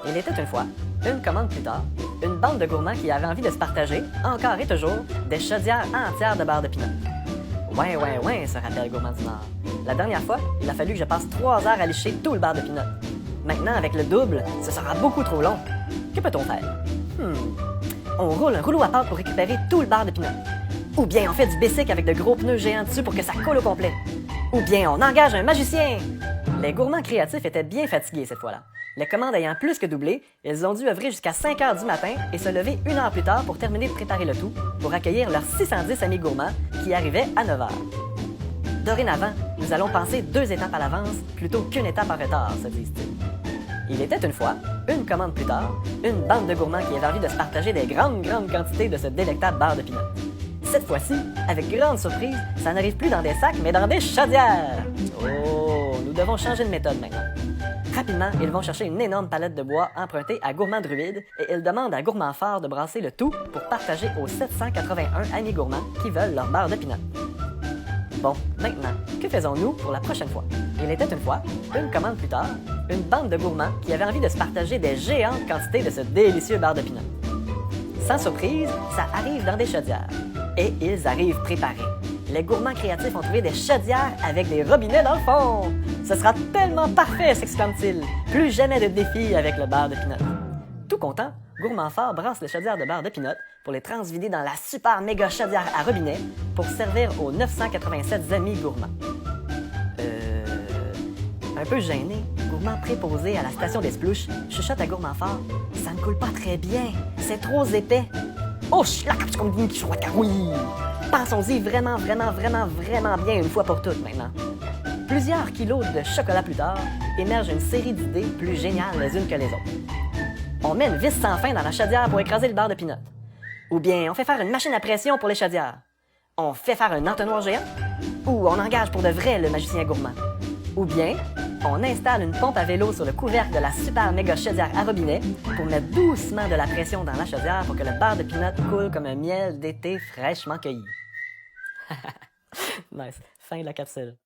Il était une fois, une commande plus tard, une bande de gourmands qui avaient envie de se partager, encore et toujours, des chaudières entières de beurre de pinot. Ouais, se rappelle Gourmand du Nord. La dernière fois, il a fallu que je passe 3 heures à licher tout le beurre de pinot. Maintenant, avec le double, ce sera beaucoup trop long. Que peut-on faire? On roule un rouleau à pâte pour récupérer tout le beurre de pinot. Ou bien on fait du basic avec de gros pneus géants dessus pour que ça colle au complet. Ou bien on engage un magicien. Les gourmands créatifs étaient bien fatigués cette fois-là. Les commandes ayant plus que doublé, ils ont dû œuvrer jusqu'à 5 heures du matin et se lever 1 heure plus tard pour terminer de préparer le tout, pour accueillir leurs 610 amis gourmands qui arrivaient à 9 heures. Dorénavant, nous allons penser 2 étapes à l'avance plutôt qu'une étape en retard, se disent-ils. Il était une fois, une commande plus tard, une bande de gourmands qui avait envie de se partager des grandes quantités de ce délectable beurre de pinot. Cette fois-ci, avec grande surprise, ça n'arrive plus dans des sacs, mais dans des chaudières. Oh, nous devons changer de méthode maintenant. Rapidement, ils vont chercher une énorme palette de bois empruntée à Gourmand Druide et ils demandent à Gourmand Fort de brasser le tout pour partager aux 781 amis gourmands qui veulent leur beurre de pinot. Bon, maintenant, que faisons-nous pour la prochaine fois? Il était une fois, une commande plus tard, une bande de gourmands qui avaient envie de se partager des géantes quantités de ce délicieux beurre de pinot. Sans surprise, ça arrive dans des chaudières. Et ils arrivent préparés. Les gourmands créatifs ont trouvé des chaudières avec des robinets dans le fond. Ce sera tellement parfait, s'exclame-t-il. Plus jamais de défi avec le beurre de pinot. Tout content, Gourmand Fort brasse les chaudières de beurre de pinot pour les transvider dans la super méga chaudière à robinet pour servir aux 987 amis gourmands. Un peu gêné, Gourmand préposé à la station des Splouches chuchote à Gourmand Fort. Ça ne coule pas très bien, c'est trop épais. Oh, oui! Pensons-y vraiment bien une fois pour toutes maintenant. Plusieurs kilos de chocolat plus tard, émerge une série d'idées plus géniales les unes que les autres. On met une vis sans fin dans la chaudière pour écraser le beurre de pinot. Ou bien on fait faire une machine à pression pour les chaudières. On fait faire un entonnoir géant. Ou on engage pour de vrai le magicien gourmand. Ou bien on installe une pompe à vélo sur le couvercle de la super méga chaudière à robinet pour mettre doucement de la pression dans la chaudière pour que le beurre de pinot coule comme un miel d'été fraîchement cueilli. Nice. Fin de la capsule.